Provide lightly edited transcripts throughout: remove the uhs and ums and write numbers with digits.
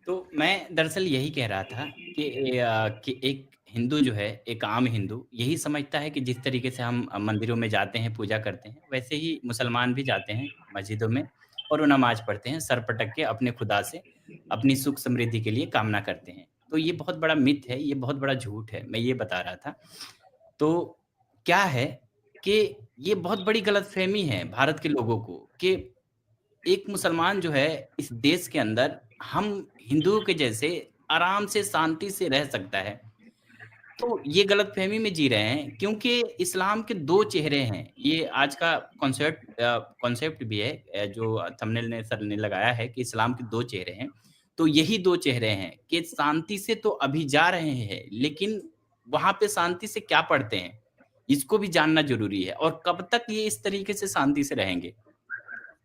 तो मैं दरअसल यही कह रहा था कि एक हिंदू जो है, एक आम हिंदू यही समझता है कि जिस तरीके से हम मंदिरों में जाते हैं, पूजा करते हैं, वैसे ही मुसलमान भी जाते हैं मस्जिदों में और वो नमाज़ पढ़ते हैं, सर पटक के अपने खुदा से अपनी सुख समृद्धि के लिए कामना करते हैं। तो ये बहुत बड़ा मिथ है, ये बहुत बड़ा झूठ है, मैं ये बता रहा था। तो क्या है कि ये बहुत बड़ी गलतफ़हमी है भारत के लोगों को कि एक मुसलमान जो है इस देश के अंदर हम हिंदुओं के जैसे आराम से शांति से रह सकता है। तो ये गलतफ़हमी में जी रहे हैं क्योंकि इस्लाम के 2 चेहरे हैं। ये आज का कॉन्सेप्ट भी है जो थंबनेल ने सर ने लगाया है कि इस्लाम के 2 चेहरे हैं। तो यही 2 चेहरे हैं कि शांति से तो अभी जा रहे हैं, लेकिन वहाँ पे शांति से क्या पढ़ते हैं? इसको भी जानना ज़रूरी है और कब तक ये इस तरीके से शांति से रहेंगे?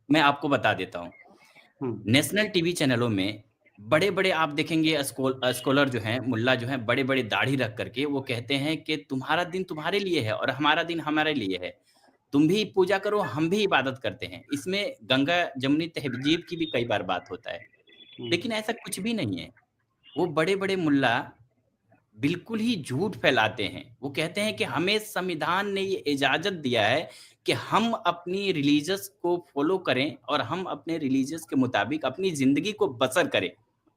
मैं आपको बता देता हूँ। हुँ, नेशनल टीवी चैनलों में बड़े-बड़े आप देखेंगे स्कॉलर जो हैं, मुल्ला जो हैं, बड़े-बड़े दाढ़ी रख कर के वो कहते हैं कि तुम्हारा दिन तुम्हारे लिए है और हमारा दिन हमारे लिए है। तुम भी पूजा करो, हम भी इबादत करते हैं। इसमें गंगा, जमुनी तहज़ीब की भी कई बार बात होता है। हुँ, लेकिन ऐसा कुछ भी नहीं है। वो बड़े-बड़े मुल्ला बिल्कुल ही झूठ फैलाते हैं। वो कहते हैं कि हमें संविधान ने ये इजाज़त दिया है कि हम अपनी रिलीजियस को फ़ॉलो करें और हम अपने रिलीजियस के मुताबिक अपनी ज़िंदगी को बसर करें।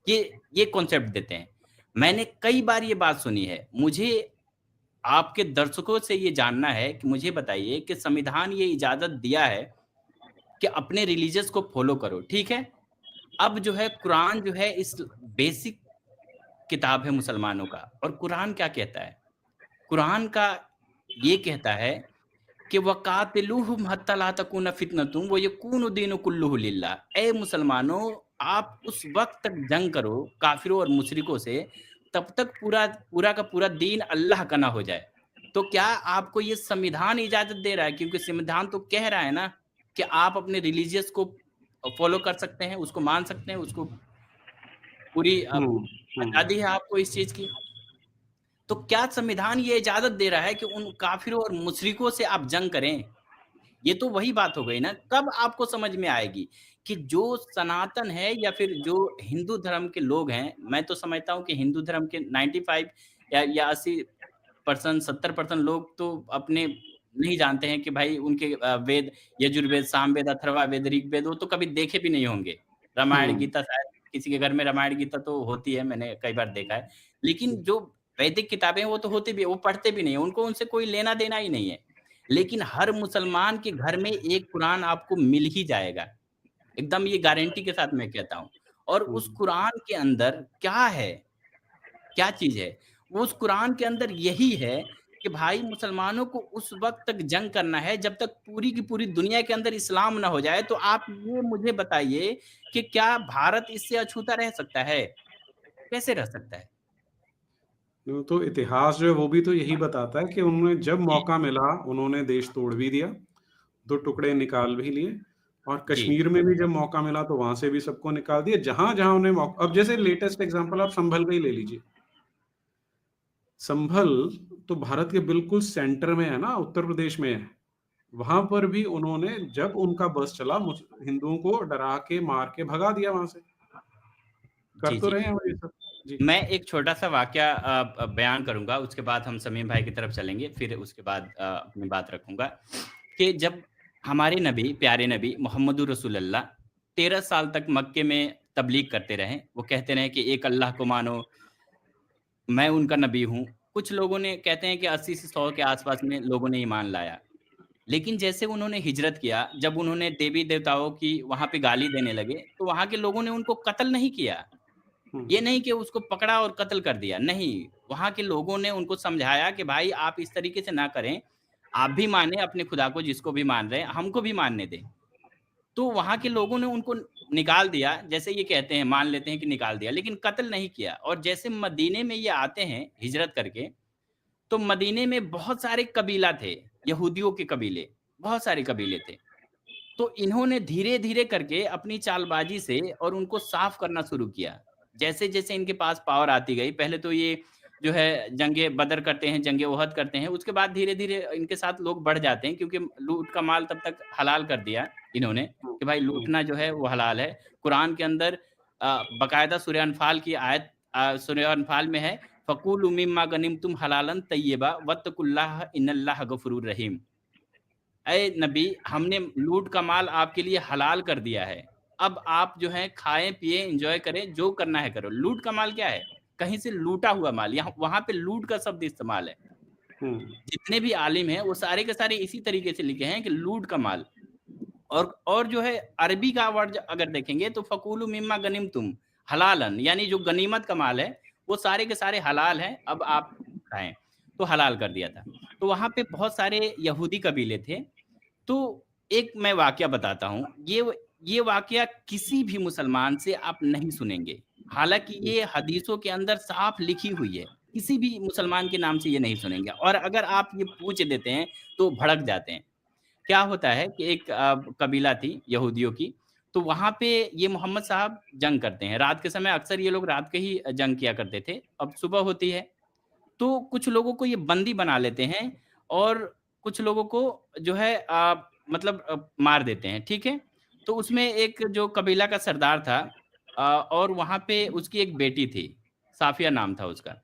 ये कॉन्सेप्ट देते हैं। मैंने कई बार ये बात सुनी है। मुझे आपके दर्शकों से ये जानना है कि मुझे बताइए कि संविधान ये इजाज़त दिया है कि अपने रिलीजियस को फ़ॉलो करो, ठीक है? अब जो है कुरान जो है इस बेसिक किताब है मुसलमानों का और कुरान क्या कहता है? कुरान का ये कहता है कि वक़ातिलूहुम हत्ता ला तकूना फ़ितनतुम व यकूनु दीनु कुल्लुहु लिल्लाह। ऐ मुसलमानों, आप उस वक़्त तक जंग करो काफ़िरों और मुशरिकों से, तब तक पूरा पूरा का पूरा दीन अल्लाह का ना हो जाए। तो क्या आपको ये संविधान इजाज़त दे रहा है? क्योंकि संविधान तो कह रहा है ना कि आप अपने रिलीजियस को फ़ॉलो कर सकते हैं, उसको मान सकते हैं, उसको पूरी हुँ, हुँ। आज़ादी है आपको इस चीज़ की। तो क्या संविधान ये इजाज़त दे रहा है कि उन काफ़िरों और मुशरिकों से आप जंग करें? ये तो वही बात हो गई ना, कब आपको समझ में आएगी कि जो सनातन है या फिर जो हिंदू धर्म के लोग हैं, मैं तो समझता हूँ कि हिंदू धर्म के 95 या 80% 70% लोग तो अपने नहीं जानते हैं कि भाई उनके वेद, यजुर्वेद, सामवेद, अथर्ववेद, ऋग्वेद वो तो कभी देखे भी नहीं होंगे। रामायण, हुँ, गीता शायद किसी के घर में रामायण, गीता तो होती है, मैंने कई बार देखा है। लेकिन जो वैदिक किताबें हैं वो तो होती भी है, वो पढ़ते भी नहीं हैं, उनको उनसे कोई लेना-देना ही नहीं है। लेकिन हर मुसलमान के घर में एक कुरान आपको मिल ही जाएगा। एकदम ये गारंटी के साथ मैं कहता हूँ। और उस हुँ। कुरान के अंदर क्या है? क्या चीज़ है? वो उस कुरान के अंदर यही है कि भाई मुसलमानों को उस वक़्त तक जंग करना है जब तक पूरी की पूरी दुनिया के अंदर इस्लाम ना हो जाए। तो आप ये मुझे बताइए कि क्या भारत इससे अछूता रह सकता है? कैसे रह सकता है? तो इतिहास जो है वो भी तो यही बताता है कि उन्होंने जब जी, मौका मिला, उन्होंने देश तोड़ भी दिया, 2 टुकड़े निकाल भी लिए और जी। कश्मीर में भी जब मौका मिला तो वहाँ से भी सबको निकाल दिया। जहाँ-जहाँ उन्हें अब जैसे लेटेस्ट एग्ज़ाम्पल आप संभल का ही ले लीजिए। संभल तो भारत के बिल्कुल सेंटर में है ना, उत्तर प्रदेश में है। वहाँ पर भी उन्होंने जब उनका बस चला हिंदुओं को डरा के, मार के भगा दिया वहाँ से। कर जी, तो जी। रहे हैं वो ये सब। जी। मैं एक छोटा-सा वाकया बयान करूँगा, उसके बाद हम समीम भाई की तरफ चलेंगे, फिर उसके बाद अपनी बात रखूँगा, कि जब हमारे नबी, प्यारे नबी मोहम्मदुर रसूलुल्लाह 13 साल तक मक्के में तबलीग करते रहे। वो कहते रहे कि एक अल्लाह को मानो, मैं उनका नबी हूँ। कुछ लोगों ने कहते हैं कि 80 से 100 के आस-पास में लोगों ने ईमान लाया। लेकिन जैसे उन्होंने हिजरत किया, जब उन्होंने देवी-देवताओं की वहाँ पे गाली देने लगे, तो वहाँ के लोगों ने उनको कत्ल नहीं किया। हुँ, ये नहीं कि उसको पकड़ा और कत्ल कर दिया, नहीं। वहाँ के लोगों ने उनको समझाया कि भाई आप इस तरीके से ना करें, आप भी मानें अपने खुदा को जिसको भी मान रहे हैं, हमको भी मानने दें। तो वहाँ के लोगों ने उनको निकाल दिया, जैसे ये कहते हैं, मान लेते हैं कि निकाल दिया, लेकिन कत्ल नहीं किया और जैसे मदीने में ये आते हैं हिजरत करके, तो मदीने में बहुत सारे कबीला थे, यहूदियों के कबीले, बहुत सारे कबीले थे। तो इन्होंने धीरे-धीरे करके अपनी चालबाज़ी से और उनको साफ़ करना शुरू किया। जैसे-जैसे इनके पास पावर आती गई, पहले तो ये जो है जंगे बदर करते हैं, जंगे ओहद करते हैं, उसके बाद धीरे-धीरे इनके साथ लोग बढ़ जाते हैं क्योंकि लूट का माल तब तक हलाल कर दिया इन्होंने हुँ, कि भाई हुँ, लूटना जो है वो हलाल है। कुरान के अंदर बाकायदा सूरह अनफ़ाल की आयत सूरह अनफ़ाल में है, फ़कुलू मिम्मा गनिमतुम हलालन तय्यबा वत्तकुल्लाह इन्नल्लाह गफ़ूरुर रहीम। ऐ नबी, हमने लूट का माल आपके लिए हलाल कर दिया है। अब आप जो है खाएँ-पिएँ, एन्जॉय करें, जो करना है करो। लूट का माल क्या है? कहीं से लूटा हुआ माल, यहाँ वहाँ पे लूट का शब्द इस्तेमाल है। हुँ, जितने भी आलिम हैं, वो सारे के सारे इसी तरीके से लिखे हैं कि लूट का माल। और जो है अरबी का वर्ड अगर देखेंगे तो फ़कुलू मिम्मा गनिमतुम हलालन, यानी जो गनीमत का माल है, वो सारे के सारे हलाल हैं, अब आप खाएँ। तो हलाल कर दिया था। तो वहाँ पे बहुत सारे यहूदी कबीले थे। तो एक मैं वाकया बताता हूँ। ये वाकया किसी भी मुसलमान से आप नहीं सुनेंगे। हालाँकि हुँ, ये हदीसों के अंदर साफ लिखी हुई है। किसी भी मुसलमान के नाम से ये नहीं सुनेंगे और अगर आप ये पूछ देते हैं, तो भड़क जाते हैं। क्या होता है कि एक कबीला थी यहूदियों की, तो वहाँ पे ये मोहम्मद साहब जंग करते हैं। रात के समय अक्सर ये लोग रात के ही जंग किया करते थे। अब सुबह होती है, तो कुछ लोगों को ये बंदी बना लेते हैं और कुछ लोगों को जो है मतलब मार देते हैं, ठीक है? तो उसमें एक जो कबीला का सरदार था और वहाँ पे उसकी एक बेटी थी, साफ़िया नाम था उसका।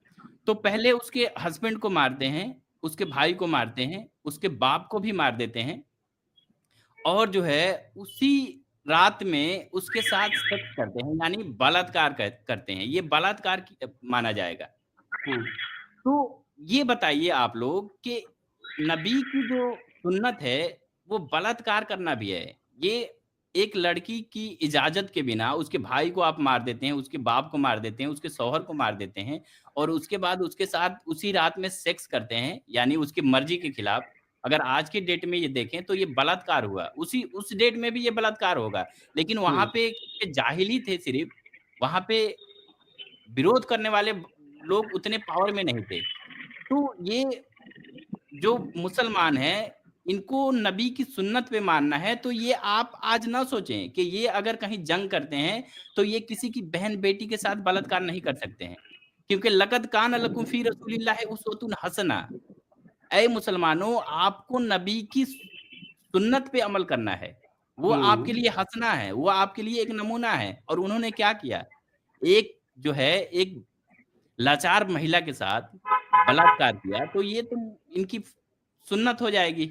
तो पहले उसके हस्बैंड को मारते हैं, उसके भाई को मारते हैं, उसके बाप को भी मार देते हैं और जो है उसी रात में उसके साथ सेक्स करते हैं, यानी बलात्कार करते हैं। ये बलात्कार माना जाएगा। हुँ, तो ये बताइए आप लोग कि नबी की जो सुन्नत है, वो बलात्कार करना भी है। ये एक लड़की की इजाज़त के बिना उसके भाई को आप मार देते हैं, उसके बाप को मार देते हैं, उसके शौहर को मार देते हैं और उसके बाद उसके साथ उसी रात में सेक्स करते हैं, यानी उसकी मर्ज़ी के खिलाफ। अगर आज की डेट में ये देखें तो ये बलात्कार हुआ। उस डेट में भी ये बलात्कार होगा। लेकिन हुँ, वहाँ पे के जाहिल ही थे सिर्फ़, वहाँ पे विरोध करने वाले लोग उतने पावर में नहीं थे। तो ये जो मुसलमान हैं, इनको नबी की सुन्नत पे मानना है, तो ये आप आज ना सोचें कि ये अगर कहीं जंग करते हैं, तो ये किसी की बहन-बेटी के साथ बलात्कार नहीं कर सकते हैं। क्योंकि लक़द कान लकुम फ़ी रसूलिल्लाहि उसवतुन हसना। ऐ मुसलमानों, आपको नबी की सुन्नत पे अमल करना है। वो आपके हुँ, लिए हसना है, वो आपके लिए एक नमूना है और उन्होंने क्या किया? एक जो है एक लाचार महिला के साथ बलात्कार किया, तो ये तो इनकी सुन्नत हो जाएगी।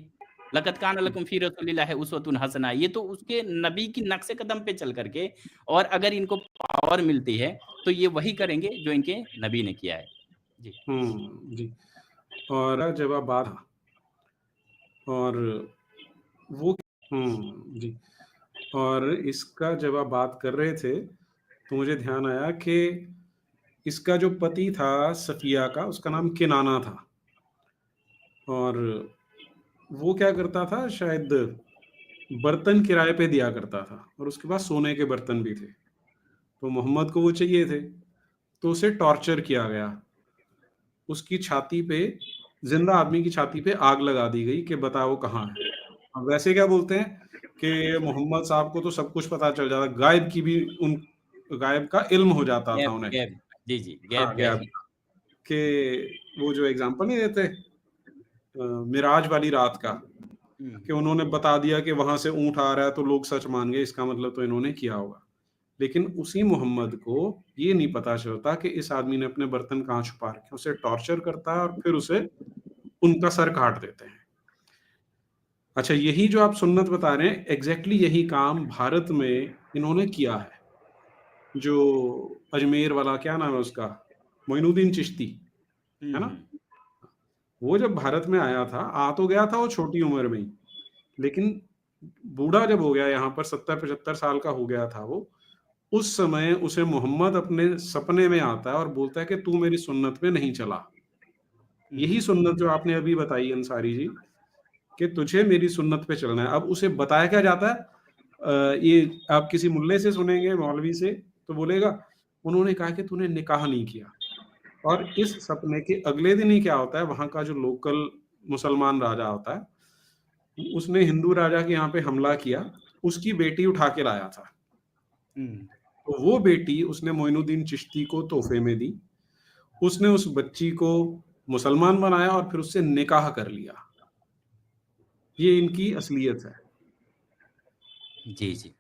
लक़द कान लकुम फ़ी रसूलिल्लाहि उसवतुन हसना। ये तो उसके नबी की नक्शे कदम पे चल कर के और अगर इनको पावर मिलती है, तो ये वही करेंगे जो इनके नबी ने किया है। जी। हुँ, जी। और जब आप बात और वो हुँ, जी। और इसका जब आप बात कर रहे थे, तो मुझे ध्यान आया कि इसका जो पति था सफ़िया का, उसका नाम किनाना था और वो क्या करता था शायद बर्तन किराए पे दिया करता था और उसके पास सोने के बर्तन भी थे। तो मोहम्मद को वो चाहिए थे, तो उसे टॉर्चर किया गया। उसकी छाती पे ज़िंदा आदमी की छाती पे आग लगा दी गई कि बता वो कहाँ है। अब वैसे क्या बोलते हैं कि मोहम्मद साहब को तो सब कुछ पता चल जाता, गायब की भी उन गायब का इल्म हो जाता था गैब उन्हें। गैब जी, जी, हाँ, गैब का गायब इल्म। कि वो जो एग्ज़ाम्पल नहीं देते मिराज वाली रात का, हुँ, कि हुँ। उन्होंने बता दिया कि वहाँ से ऊँट आ रहा है तो लोग सच मान गए, इसका मतलब तो इन्होंने किया होगा। लेकिन उसी मोहम्मद को ये नहीं पता चलता कि इस आदमी ने अपने बर्तन कहाँ छुपा रखे हैं। उसे टॉर्चर करता है और फिर उसे उनका सर काट देते हैं। अच्छा, यही जो आप सुन्नत बता रहे हैं, एग्ज़ैक्टली यही काम भारत में इन्होंने किया है। जो अजमेर वाला क्या नाम है उसका? मोइनुद्दीन चिश्ती, हुँ, है ना? हुँ। वो जब भारत में आया था, आ तो गया था वो छोटी उम्र में ही, लेकिन बूढ़ा जब हो गया यहाँ पर 70-75 साल का हो गया था वो, उस समय उसे मोहम्मद अपने सपने में आता है और बोलता है कि तू मेरी सुन्नत पे नहीं चला। हुँ, यही हुँ। सुन्नत जो आपने अभी बताई अंसारी जी, कि तुझे मेरी सुन्नत पे चलना है। अब उसे बताया क्या जाता है ये आप किसी मुल्ले से सुनेंगे, मौलवी से, तो बोलेगा, उन्होंने कहा कि तूने निकाह नहीं किया। और इस सपने के अगले दिन ही क्या होता है, वहाँ का जो लोकल मुसलमान राजा होता है, उसने हिंदू राजा के यहाँ पे हमला किया, उसकी बेटी उठा के लाया था। हुँ। तो वो बेटी उसने मोइनुद्दीन चिश्ती को तोहफ़े में दी। उसने उस बच्ची को मुसलमान बनाया और फिर उससे निकाह कर लिया। ये इनकी असलियत है। जी, जी।